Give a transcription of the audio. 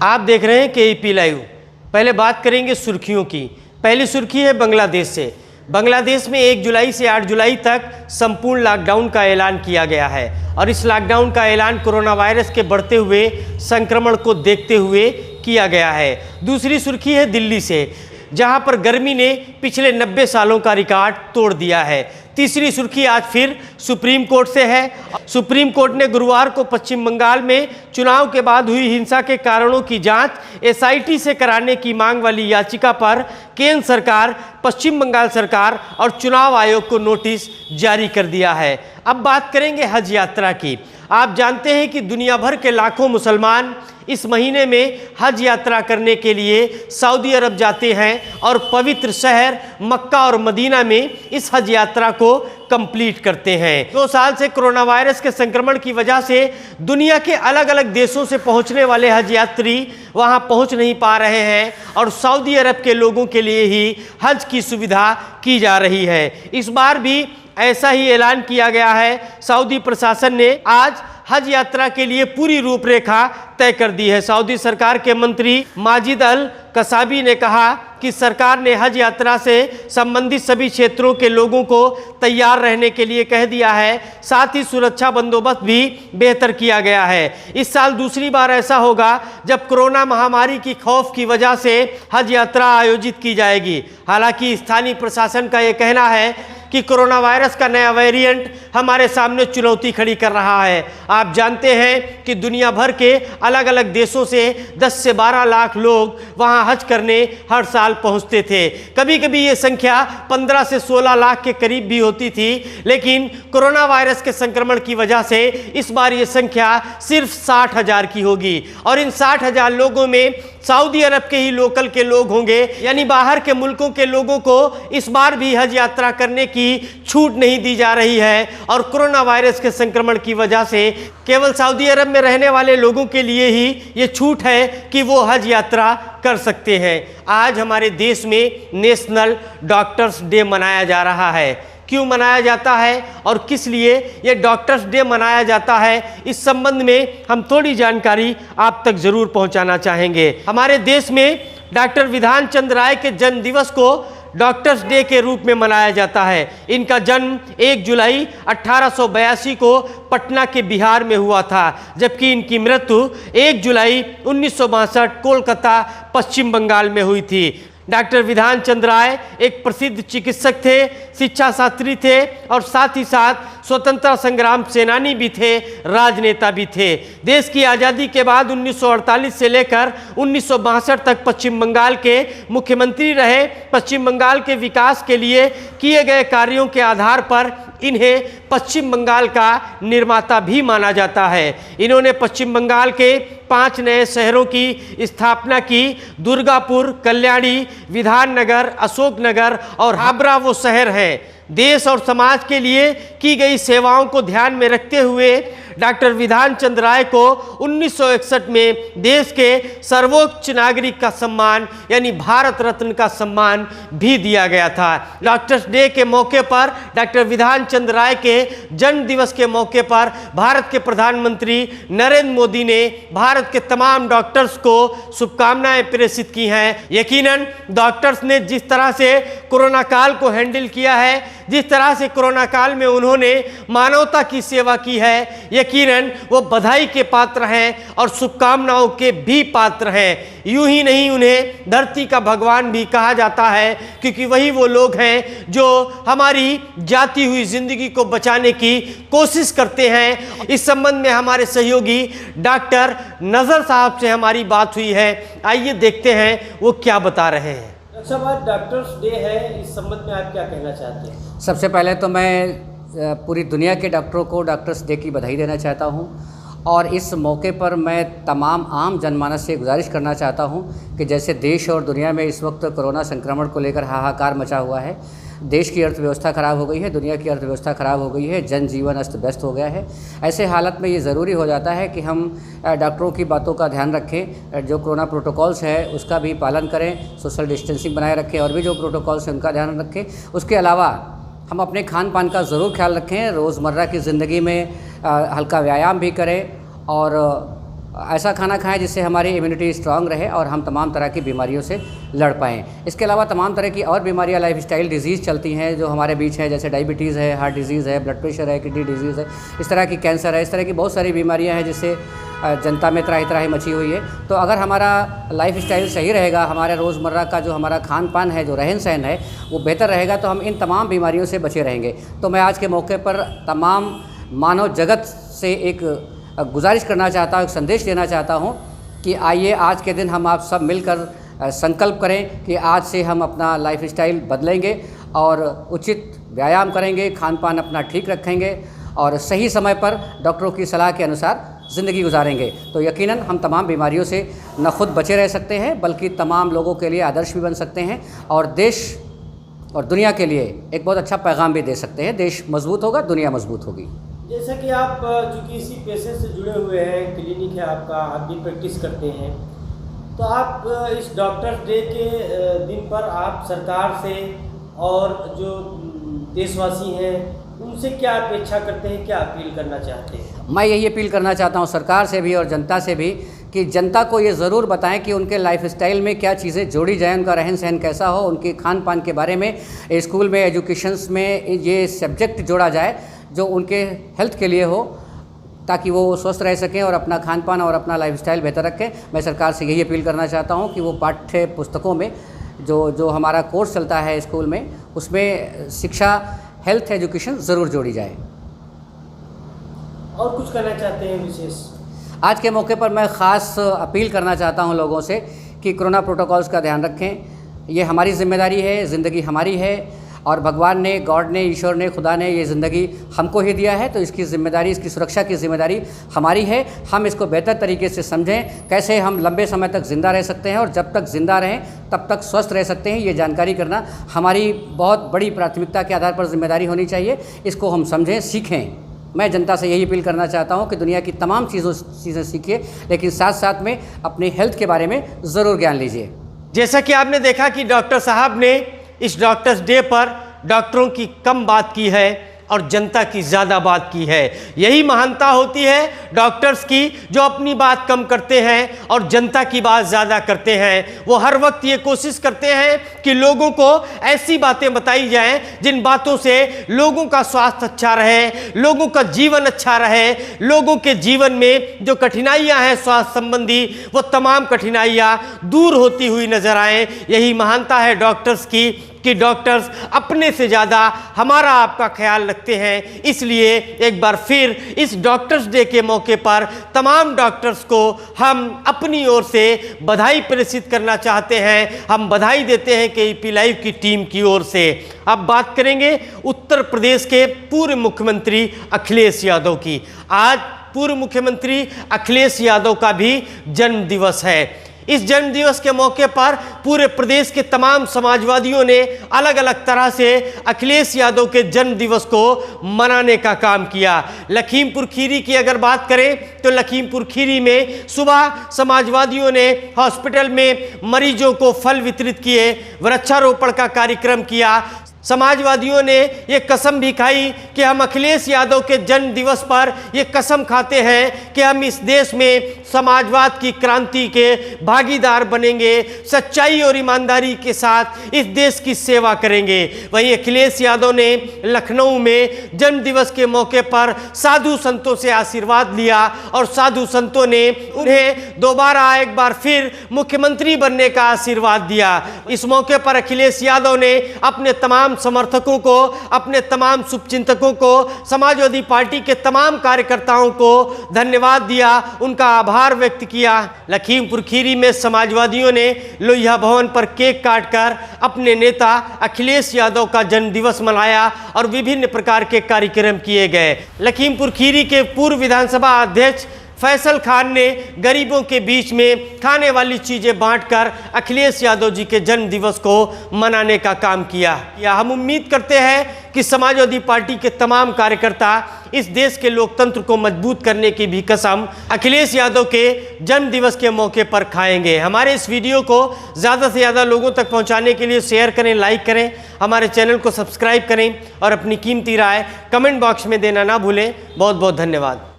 आप देख रहे हैं केईपी लाइव। पहले बात करेंगे सुर्खियों की। पहली सुर्खी है बांग्लादेश से। बांग्लादेश में 1 जुलाई से 8 जुलाई तक संपूर्ण लॉकडाउन का ऐलान किया गया है और इस लॉकडाउन का ऐलान कोरोना वायरस के बढ़ते हुए संक्रमण को देखते हुए किया गया है। दूसरी सुर्खी है दिल्ली से, जहां पर गर्मी ने पिछले 90 सालों का रिकॉर्ड तोड़ दिया है। तीसरी सुर्खी आज फिर सुप्रीम कोर्ट से है। सुप्रीम कोर्ट ने गुरुवार को पश्चिम बंगाल में चुनाव के बाद हुई हिंसा के कारणों की जांच एसआईटी से कराने की मांग वाली याचिका पर केंद्र सरकार, पश्चिम बंगाल सरकार और चुनाव आयोग को नोटिस जारी कर दिया है। अब बात करेंगे हज यात्रा की। आप जानते हैं कि दुनिया भर के लाखों मुसलमान इस महीने में हज यात्रा करने के लिए सऊदी अरब जाते हैं और पवित्र शहर मक्का और मदीना में इस हज यात्रा को कंप्लीट करते हैं। 2 साल से कोरोना वायरस के संक्रमण की वजह से दुनिया के अलग अलग देशों से पहुंचने वाले हज यात्री वहां पहुंच नहीं पा रहे हैं और सऊदी अरब के लोगों के लिए ही हज की सुविधा की जा रही है। इस बार भी ऐसा ही ऐलान किया गया है। सऊदी प्रशासन ने आज हज यात्रा के लिए पूरी रूपरेखा तय कर दी है। सऊदी सरकार के मंत्री माजिद अल कसाबी ने कहा कि सरकार ने हज यात्रा से संबंधित सभी क्षेत्रों के लोगों को तैयार रहने के लिए कह दिया है। साथ ही सुरक्षा बंदोबस्त भी बेहतर किया गया है। इस साल दूसरी बार ऐसा होगा जब कोरोना महामारी की खौफ की वजह से हज यात्रा आयोजित की जाएगी। हालांकि स्थानीय प्रशासन का यह कहना है कि कोरोना वायरस का नया वेरिएंट हमारे सामने चुनौती खड़ी कर रहा है। आप जानते हैं कि दुनिया भर के अलग अलग देशों से 10 से 12 लाख लोग वहां हज करने हर साल पहुंचते थे। कभी कभी ये संख्या 15 से 16 लाख के करीब भी होती थी, लेकिन कोरोना वायरस के संक्रमण की वजह से इस बार ये संख्या सिर्फ 60,000 की होगी और इन 60,000 लोगों में सऊदी अरब के ही लोकल के लोग होंगे, यानी बाहर के मुल्कों के लोगों को इस बार भी हज यात्रा करने की छूट नहीं दी जा रही है और कोरोना वायरस के संक्रमण की वजह से केवल सऊदी अरब में रहने वाले लोगों के लिए ही ये छूट है कि वो हज यात्रा कर सकते हैं। आज हमारे देश में नेशनल डॉक्टर्स डे मनाया जा रहा है। क्यों मनाया जाता है और किस लिए ये डॉक्टर्स डे मनाया जाता है, इस संबंध में हम थोड़ी जानकारी आप तक जरूर पहुंचाना चाहेंगे। हमारे देश में डॉक्टर विधान चंद्र राय के जन्म दिवस को डॉक्टर्स डे के रूप में मनाया जाता है। इनका जन्म 1 जुलाई 1882 को पटना के बिहार में हुआ था, जबकि इनकी मृत्यु 1 जुलाई 1962 कोलकाता पश्चिम बंगाल में हुई थी। डॉक्टर विधान चंद्र राय एक प्रसिद्ध चिकित्सक थे, शिक्षा शास्त्री थे और साथ ही साथ स्वतंत्रता संग्राम सेनानी भी थे, राजनेता भी थे। देश की आज़ादी के बाद 1948 से लेकर 1962 तक पश्चिम बंगाल के मुख्यमंत्री रहे। पश्चिम बंगाल के विकास के लिए किए गए कार्यों के आधार पर इन्हें पश्चिम बंगाल का निर्माता भी माना जाता है। इन्होंने पश्चिम बंगाल के 5 नए शहरों की स्थापना की। दुर्गापुर, कल्याणी, विधाननगर, अशोकनगर और हावड़ा वो शहर हैं। देश और समाज के लिए की गई सेवाओं को ध्यान में रखते हुए डॉक्टर विधान चंद्र राय को 1961 में देश के सर्वोच्च नागरिक का सम्मान यानी भारत रत्न का सम्मान भी दिया गया था। डॉक्टर्स डे के मौके पर, डॉक्टर विधान चंद्र राय के जन्म दिवस के मौके पर भारत के प्रधानमंत्री नरेंद्र मोदी ने भारत के तमाम डॉक्टर्स को शुभकामनाएं प्रेषित की हैं। यकीनन डॉक्टर्स ने जिस तरह से कोरोना काल को हैंडल किया है, जिस तरह से कोरोना काल में उन्होंने मानवता की सेवा की है, यकीनन वो बधाई के पात्र हैं और शुभकामनाओं के भी पात्र हैं। यूं ही नहीं, उन्हें धरती का भगवान भी कहा जाता है, क्योंकि वही वो लोग हैं जो हमारी जाती हुई जिंदगी को बचाने की कोशिश करते हैं। इस संबंध में हमारे सहयोगी डॉक्टर नजर साहब से हमारी बात हुई है। आइए देखते हैं वो क्या बता रहे हैं। अच्छा, आज डॉक्टर्स डे है, इस संबंध में आप क्या कहना चाहते हैं? सबसे पहले तो मैं पूरी दुनिया के डॉक्टरों को डॉक्टर्स डे की बधाई देना चाहता हूं और इस मौके पर मैं तमाम आम जनमानस से गुजारिश करना चाहता हूं कि जैसे देश और दुनिया में इस वक्त कोरोना संक्रमण को लेकर हाहाकार मचा हुआ है, देश की अर्थव्यवस्था ख़राब हो गई है, दुनिया की अर्थव्यवस्था ख़राब हो गई है, जनजीवन अस्त व्यस्त हो गया है। ऐसे हालत में ये ज़रूरी हो जाता है कि हम डॉक्टरों की बातों का ध्यान रखें, जो कोरोना प्रोटोकॉल्स है उसका भी पालन करें, सोशल डिस्टेंसिंग बनाए रखें और भी जो प्रोटोकॉल्स हैं उनका ध्यान रखें। उसके अलावा हम अपने खान पान का ज़रूर ख्याल रखें, रोज़मर्रा की ज़िंदगी में हल्का व्यायाम भी करें और ऐसा खाना खाएं जिससे हमारी इम्यूनिटी स्ट्रांग रहे और हम तमाम तरह की बीमारियों से लड़ पाएँ। इसके अलावा तमाम तरह की और बीमारियां, लाइफस्टाइल डिजीज़ चलती हैं जो हमारे बीच है, जैसे डायबिटीज़ है, हार्ट डिजीज़ है, ब्लड प्रेशर है, किडनी डिजीज़ है, इस तरह की कैंसर है, इस तरह की बहुत सारी बीमारियां हैं जिससे जनता में त्राही त्राही मची हुई है। तो अगर हमारा लाइफस्टाइल सही रहेगा, हमारे रोज़मर्रा का जो हमारा खान पान है, जो रहन सहन है, वो बेहतर रहेगा तो हम इन तमाम बीमारियों से बचे रहेंगे। तो मैं आज के मौके पर तमाम मानव जगत से एक गुजारिश करना चाहता हूँ, एक संदेश देना चाहता हूँ कि आइए आज के दिन हम आप सब मिलकर संकल्प करें कि आज से हम अपना लाइफस्टाइल बदलेंगे और उचित व्यायाम करेंगे, खान पान अपना ठीक रखेंगे और सही समय पर डॉक्टरों की सलाह के अनुसार ज़िंदगी गुजारेंगे। तो यकीनन हम तमाम बीमारियों से न खुद बचे रह सकते हैं बल्कि तमाम लोगों के लिए आदर्श भी बन सकते हैं और देश और दुनिया के लिए एक बहुत अच्छा पैगाम भी दे सकते हैं। देश मजबूत होगा, दुनिया मजबूत होगी। जैसा कि आप चूँकि इसी पेशे से जुड़े हुए हैं, क्लिनिक है आपका, आप भी प्रैक्टिस करते हैं, तो आप इस डॉक्टर्स डे के दिन पर आप सरकार से और जो देशवासी हैं उनसे क्या अपेक्षा करते हैं, क्या अपील करना चाहते हैं? मैं यही अपील करना चाहता हूँ सरकार से भी और जनता से भी कि जनता को ये ज़रूर बताएं कि उनके लाइफस्टाइल में क्या चीज़ें जोड़ी जाएं, उनका रहन सहन कैसा हो, उनके खान पान के बारे में स्कूल में, एजुकेशंस में ये सब्जेक्ट जोड़ा जाए जो उनके हेल्थ के लिए हो, ताकि वो स्वस्थ रह सकें और अपना खान पान और अपना लाइफस्टाइल बेहतर रखें। मैं सरकार से यही अपील करना चाहता हूँ कि वो पाठ्य पुस्तकों में जो हमारा कोर्स चलता है स्कूल में, उसमें शिक्षा, हेल्थ एजुकेशन ज़रूर जोड़ी जाए। और कुछ कहना चाहते हैं विशेष? आज के मौके पर मैं ख़ास अपील करना चाहता हूं लोगों से कि कोरोना प्रोटोकॉल्स का ध्यान रखें। ये हमारी ज़िम्मेदारी है, ज़िंदगी हमारी है और भगवान ने, गॉड ने, ईश्वर ने, खुदा ने ये ज़िंदगी हमको ही दिया है, तो इसकी ज़िम्मेदारी, इसकी सुरक्षा की ज़िम्मेदारी हमारी है। हम इसको बेहतर तरीके से समझें, कैसे हम लंबे समय तक ज़िंदा रह सकते हैं और जब तक ज़िंदा रहें तब तक स्वस्थ रह सकते हैं, ये जानकारी करना हमारी बहुत बड़ी प्राथमिकता के आधार पर ज़िम्मेदारी होनी चाहिए। इसको हम समझें, सीखें। मैं जनता से यही अपील करना चाहता हूं कि दुनिया की तमाम चीज़ें सीखिए, लेकिन साथ साथ में अपने हेल्थ के बारे में ज़रूर ज्ञान लीजिए। जैसा कि आपने देखा कि डॉक्टर साहब ने इस डॉक्टर्स डे पर डॉक्टरों की कम बात की है और जनता की ज़्यादा बात की है। यही महानता होती है डॉक्टर्स की, जो अपनी बात कम करते हैं और जनता की बात ज़्यादा करते हैं। वो हर वक्त ये कोशिश करते हैं कि लोगों को ऐसी बातें बताई जाएं जिन बातों से लोगों का स्वास्थ्य अच्छा रहे, लोगों का जीवन अच्छा रहे, लोगों के जीवन में जो कठिनाइयां हैं स्वास्थ्य संबंधी, वो तमाम कठिनाइयां दूर होती हुई नजर आएँ। यही महानता है डॉक्टर्स की कि डॉक्टर्स अपने से ज़्यादा हमारा आपका ख्याल रखते हैं। इसलिए एक बार फिर इस डॉक्टर्स डे के मौके पर तमाम डॉक्टर्स को हम अपनी ओर से बधाई प्रेषित करना चाहते हैं। हम बधाई देते हैं KEP लाइव की टीम की ओर से। अब बात करेंगे उत्तर प्रदेश के पूर्व मुख्यमंत्री अखिलेश यादव की। आज पूर्व मुख्यमंत्री अखिलेश यादव का भी जन्म दिवस है। इस जन्म दिवस के मौके पर पूरे प्रदेश के तमाम समाजवादियों ने अलग अलग तरह से अखिलेश यादव के जन्म दिवस को मनाने का काम किया। लखीमपुर खीरी की अगर बात करें तो लखीमपुर खीरी में सुबह समाजवादियों ने हॉस्पिटल में मरीजों को फल वितरित किए, वृक्षारोपण का कार्यक्रम किया। समाजवादियों ने ये कसम भी खाई कि हम अखिलेश यादव के जन्म दिवस पर ये कसम खाते हैं कि हम इस देश में समाजवाद की क्रांति के भागीदार बनेंगे, सच्चाई और ईमानदारी के साथ इस देश की सेवा करेंगे। वहीं अखिलेश यादव ने लखनऊ में जन्म दिवस के मौके पर साधु संतों से आशीर्वाद लिया और साधु संतों ने उन्हें दोबारा एक बार फिर मुख्यमंत्री बनने का आशीर्वाद दिया। इस मौके पर अखिलेश यादव ने अपने तमाम समर्थकों को, अपने तमाम शुभचिंतकों को, समाजवादी पार्टी के तमाम कार्यकर्ताओं को धन्यवाद दिया, उनका आभार व्यक्त किया। लखीमपुर खीरी में समाजवादियों ने लोहिया भवन पर केक काटकर अपने नेता अखिलेश यादव का जन्म दिवस मनाया और विभिन्न प्रकार के कार्यक्रम किए गए। लखीमपुर खीरी के पूर्व विधानसभा अध्यक्ष फैसल खान ने गरीबों के बीच में खाने वाली चीज़ें बांटकर अखिलेश यादव जी के जन्म दिवस को मनाने का काम किया। हम उम्मीद करते हैं कि समाजवादी पार्टी के तमाम कार्यकर्ता इस देश के लोकतंत्र को मजबूत करने की भी कसम अखिलेश यादव के जन्म दिवस के मौके पर खाएंगे। हमारे इस वीडियो को ज़्यादा से ज़्यादा लोगों तक पहुंचाने के लिए शेयर करें, लाइक करें, हमारे चैनल को सब्सक्राइब करें और अपनी कीमती राय कमेंट बॉक्स में देना ना भूलें। बहुत बहुत धन्यवाद।